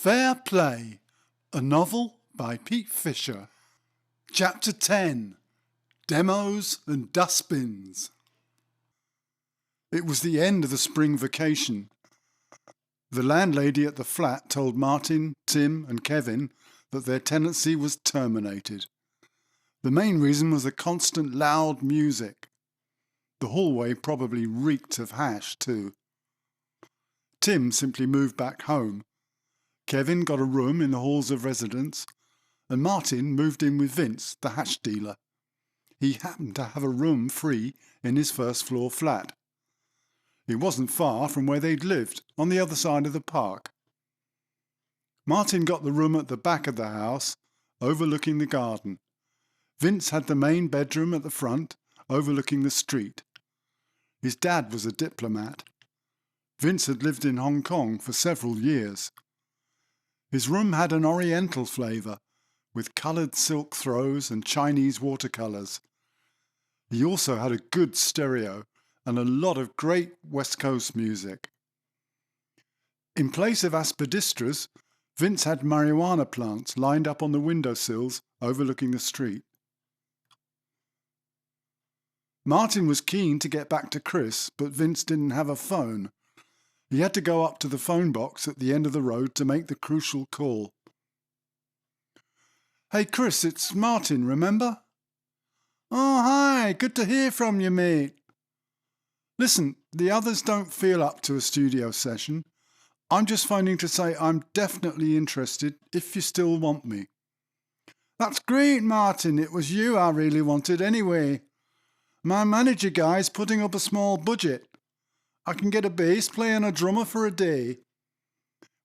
Fair Play, a novel by Pete Fisher. Chapter 10, Demos and Dustbins. It was the end of the spring vacation. The landlady at the flat told Martin, Tim and Kevin that their tenancy was terminated. The main reason was the constant loud music. The hallway probably reeked of hash too. Tim simply moved back home. Kevin got a room in the halls of residence, and Martin moved in with Vince, the hash dealer. He happened to have a room free in his first floor flat. It wasn't far from where they'd lived, on the other side of the park. Martin got the room at the back of the house, overlooking the garden. Vince had the main bedroom at the front, overlooking the street. His dad was a diplomat. Vince had lived in Hong Kong for several years. His room had an oriental flavour, with coloured silk throws and Chinese watercolours. He also had a good stereo and a lot of great West Coast music. In place of aspidistras, Vince had marijuana plants lined up on the windowsills overlooking the street. Martin was keen to get back to Chris, but Vince didn't have a phone. He had to go up to the phone box at the end of the road to make the crucial call. "Hey Chris, it's Martin, remember?" "Oh, hi, good to hear from you, mate." "Listen, the others don't feel up to a studio session. I'm just phoning to say I'm definitely interested if you still want me." "That's great, Martin. It was you I really wanted anyway. My manager guy's putting up a small budget. I can get a bass player and a drummer for a day.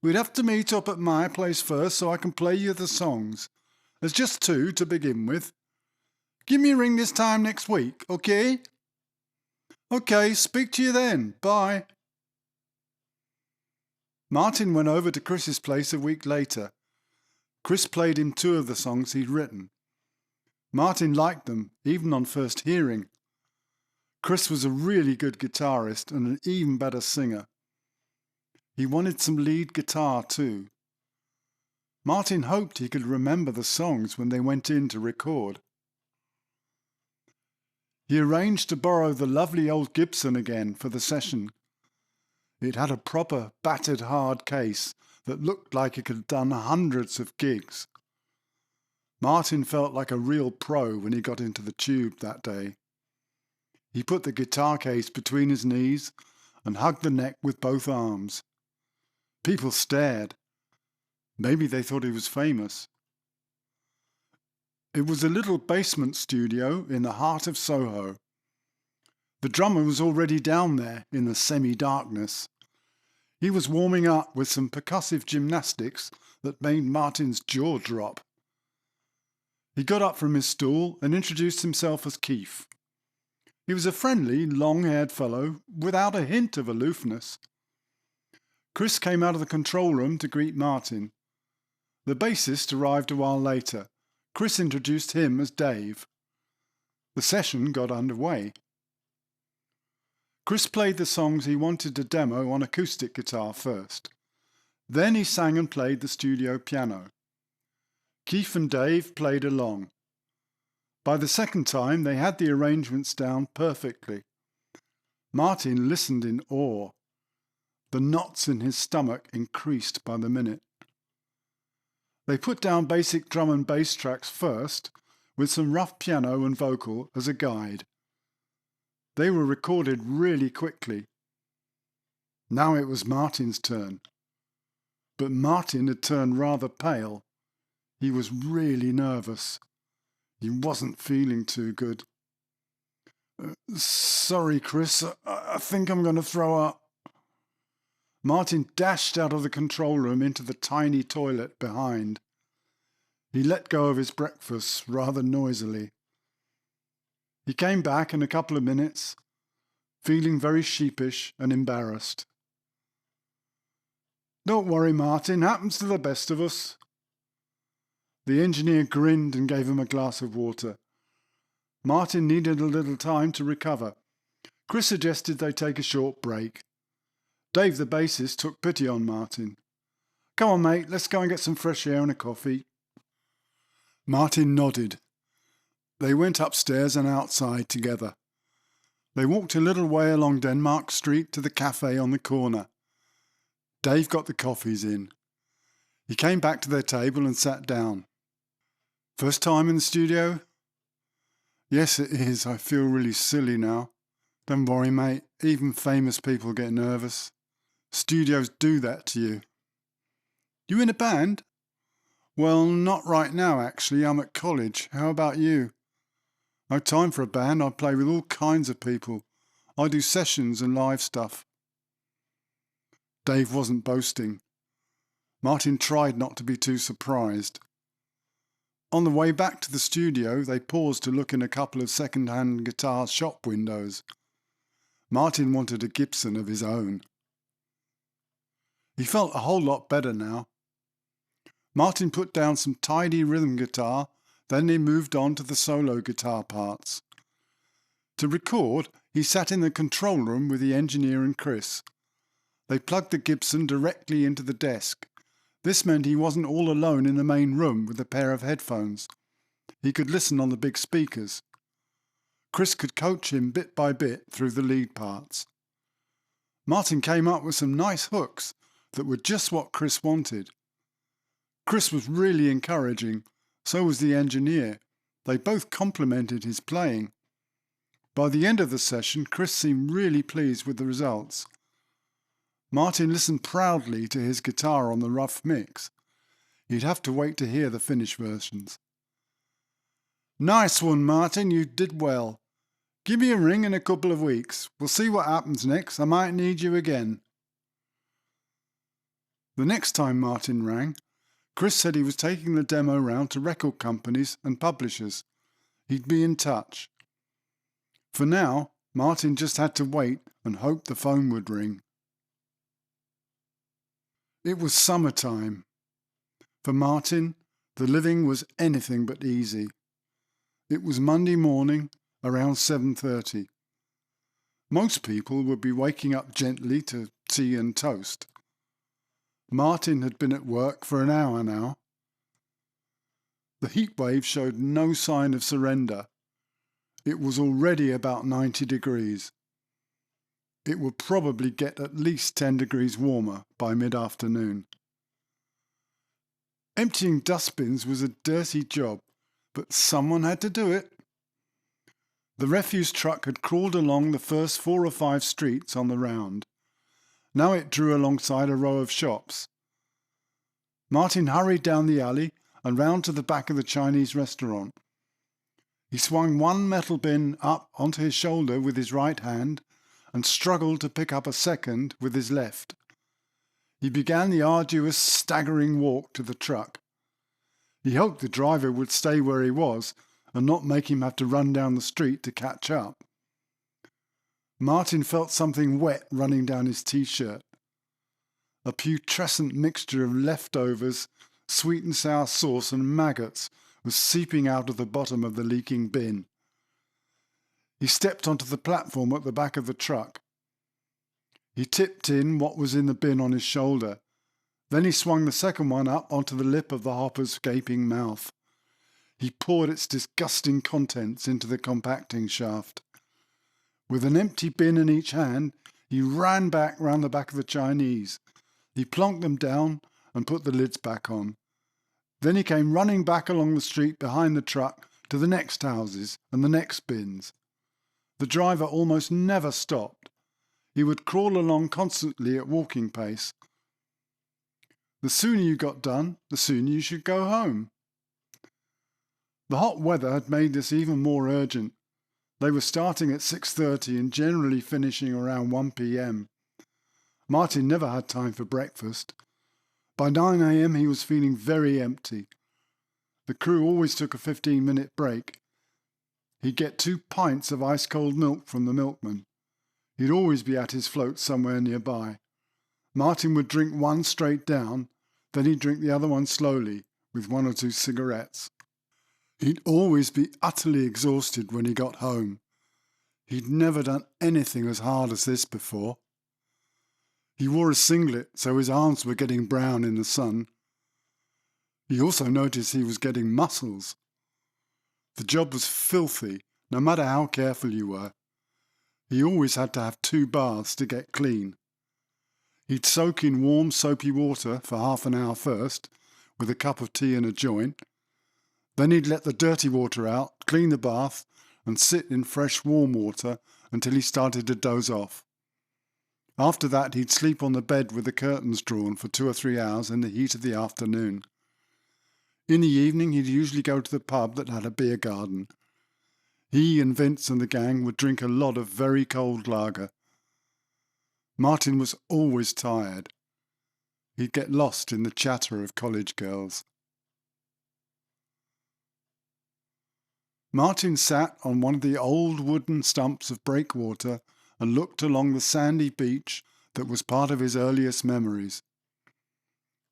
We'd have to meet up at my place first so I can play you the songs. There's just 2 to begin with. Give me a ring this time next week, okay?" "Okay, speak to you then. Bye." Martin went over to Chris's place a week later. Chris played him 2 of the songs he'd written. Martin liked them, even on first hearing. Chris was a really good guitarist and an even better singer. He wanted some lead guitar too. Martin hoped he could remember the songs when they went in to record. He arranged to borrow the lovely old Gibson again for the session. It had a proper battered hard case that looked like it had done hundreds of gigs. Martin felt like a real pro when he got into the tube that day. He put the guitar case between his knees and hugged the neck with both arms. People stared. Maybe they thought he was famous. It was a little basement studio in the heart of Soho. The drummer was already down there in the semi-darkness. He was warming up with some percussive gymnastics that made Martin's jaw drop. He got up from his stool and introduced himself as Keith. He was a friendly, long-haired fellow without a hint of aloofness. Chris came out of the control room to greet Martin. The bassist arrived a while later. Chris introduced him as Dave. The session got underway. Chris played the songs he wanted to demo on acoustic guitar first. Then he sang and played the studio piano. Keith and Dave played along. By the second time, they had the arrangements down perfectly. Martin listened in awe. The knots in his stomach increased by the minute. They put down basic drum and bass tracks first, with some rough piano and vocal as a guide. They were recorded really quickly. Now it was Martin's turn. But Martin had turned rather pale. He was really nervous. He wasn't feeling too good. "Sorry, Chris, I think I'm going to throw up." Martin dashed out of the control room into the tiny toilet behind. He let go of his breakfast rather noisily. He came back in a couple of minutes, feeling very sheepish and embarrassed. "Don't worry, Martin, happens to the best of us." The engineer grinned and gave him a glass of water. Martin needed a little time to recover. Chris suggested they take a short break. Dave the bassist took pity on Martin. Come on, mate, let's go and get some fresh air and a coffee. Martin nodded. They went upstairs and outside together. They walked a little way along Denmark Street to the cafe on the corner. Dave got the coffees in. He came back to their table and sat down. First time in the studio? Yes, it is. I feel really silly now. Don't worry, mate. Even famous people get nervous. Studios do that to you. You in a band? Well, not right now, actually. I'm at college. How about you? No time for a band. I play with all kinds of people. I do sessions and live stuff. Dave wasn't boasting. Martin tried not to be too surprised. On the way back to the studio, they paused to look in a couple of second-hand guitar shop windows. Martin wanted a Gibson of his own. He felt a whole lot better now. Martin put down some tidy rhythm guitar, then they moved on to the solo guitar parts. To record, he sat in the control room with the engineer and Chris. They plugged the Gibson directly into the desk. This meant he wasn't all alone in the main room with a pair of headphones. He could listen on the big speakers. Chris could coach him bit by bit through the lead parts. Martin came up with some nice hooks that were just what Chris wanted. Chris was really encouraging, so was the engineer. They both complimented his playing. By the end of the session, Chris seemed really pleased with the results. Martin listened proudly to his guitar on the rough mix. He'd have to wait to hear the finished versions. Nice one, Martin, you did well. Give me a ring in a couple of weeks. We'll see what happens next. I might need you again. The next time Martin rang, Chris said he was taking the demo round to record companies and publishers. He'd be in touch. For now, Martin just had to wait and hope the phone would ring. It was summertime. For Martin, the living was anything but easy. It was Monday morning, around 7:30. Most people would be waking up gently to tea and toast. Martin had been at work for an hour now. The heat wave showed no sign of surrender. It was already about 90 degrees. It would probably get at least 10 degrees warmer by mid-afternoon. Emptying dustbins was a dirty job, but someone had to do it. The refuse truck had crawled along the first 4 or 5 streets on the round. Now it drew alongside a row of shops. Martin hurried down the alley and round to the back of the Chinese restaurant. He swung one metal bin up onto his shoulder with his right hand and struggled to pick up a second with his left. He began the arduous, staggering walk to the truck. He hoped the driver would stay where he was and not make him have to run down the street to catch up. Martin felt something wet running down his t-shirt. A putrescent mixture of leftovers, sweet and sour sauce and maggots was seeping out of the bottom of the leaking bin. He stepped onto the platform at the back of the truck. He tipped in what was in the bin on his shoulder. Then he swung the second one up onto the lip of the hopper's gaping mouth. He poured its disgusting contents into the compacting shaft. With an empty bin in each hand, he ran back round the back of the Chinese. He plonked them down and put the lids back on. Then he came running back along the street behind the truck to the next houses and the next bins. The driver almost never stopped. He would crawl along constantly at walking pace. The sooner you got done, the sooner you should go home. The hot weather had made this even more urgent. They were starting at 6:30 and generally finishing around 1 p.m. Martin never had time for breakfast. By 9 a.m. he was feeling very empty. The crew always took a 15-minute break. He'd get 2 pints of ice-cold milk from the milkman. He'd always be at his float somewhere nearby. Martin would drink one straight down, then he'd drink the other one slowly, with 1 or 2 cigarettes. He'd always be utterly exhausted when he got home. He'd never done anything as hard as this before. He wore a singlet, so his arms were getting brown in the sun. He also noticed he was getting muscles. The job was filthy, no matter how careful you were. He always had to have 2 baths to get clean. He'd soak in warm, soapy water for half an hour first, with a cup of tea and a joint. Then he'd let the dirty water out, clean the bath, and sit in fresh, warm water until he started to doze off. After that, he'd sleep on the bed with the curtains drawn for 2 or 3 hours in the heat of the afternoon. In the evening, he'd usually go to the pub that had a beer garden. He and Vince and the gang would drink a lot of very cold lager. Martin was always tired. He'd get lost in the chatter of college girls. Martin sat on one of the old wooden stumps of breakwater and looked along the sandy beach that was part of his earliest memories.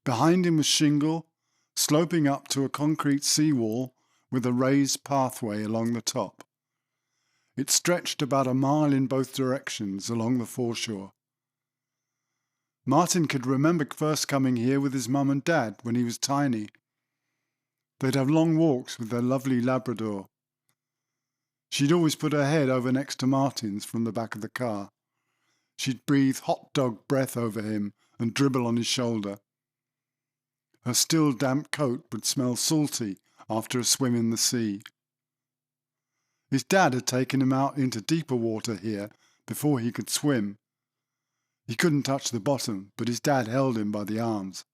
Behind him was shingle, sloping up to a concrete seawall with a raised pathway along the top. It stretched about a mile in both directions along the foreshore. Martin could remember first coming here with his mum and dad when he was tiny. They'd have long walks with their lovely Labrador. She'd always put her head over next to Martin's from the back of the car. She'd breathe hot dog breath over him and dribble on his shoulder. Her still damp coat would smell salty after a swim in the sea. His dad had taken him out into deeper water here before he could swim. He couldn't touch the bottom, but his dad held him by the arms.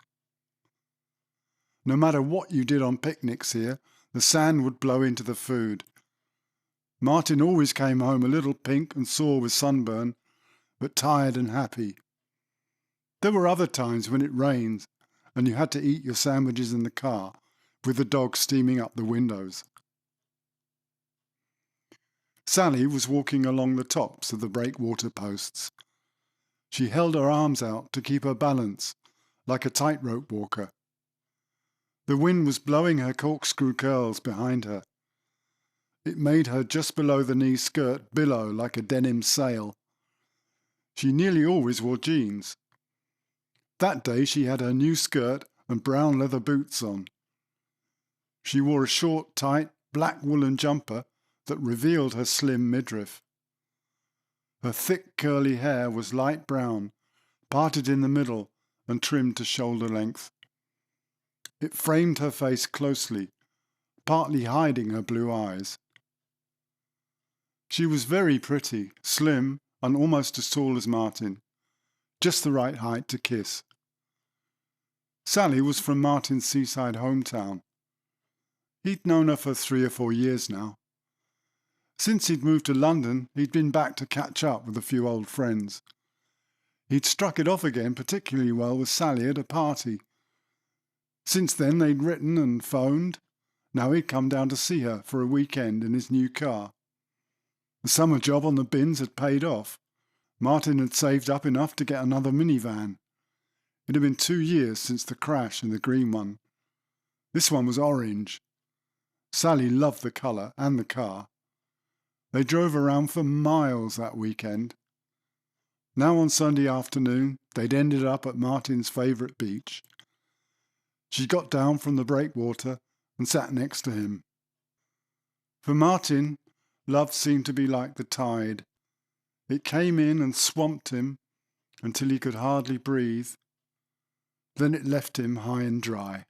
No matter what you did on picnics here, the sand would blow into the food. Martin always came home a little pink and sore with sunburn, but tired and happy. There were other times when it rained and you had to eat your sandwiches in the car, with the dog steaming up the windows. Sally was walking along the tops of the breakwater posts. She held her arms out to keep her balance, like a tightrope walker. The wind was blowing her corkscrew curls behind her. It made her just below the knee skirt billow like a denim sail. She nearly always wore jeans. That day she had her new skirt and brown leather boots on. She wore a short, tight, black woolen jumper that revealed her slim midriff. Her thick, curly hair was light brown, parted in the middle and trimmed to shoulder length. It framed her face closely, partly hiding her blue eyes. She was very pretty, slim, and almost as tall as Martin, just the right height to kiss. Sally was from Martin's seaside hometown. He'd known her for 3 or 4 years now. Since he'd moved to London, he'd been back to catch up with a few old friends. He'd struck it off again particularly well with Sally at a party. Since then they'd written and phoned. Now he'd come down to see her for a weekend in his new car. The summer job on the bins had paid off. Martin had saved up enough to get another minivan. It had been 2 years since the crash in the green one. This one was orange. Sally loved the colour and the car. They drove around for miles that weekend. Now on Sunday afternoon, they'd ended up at Martin's favourite beach. She got down from the breakwater and sat next to him. For Martin, love seemed to be like the tide. It came in and swamped him until he could hardly breathe. Then it left him high and dry.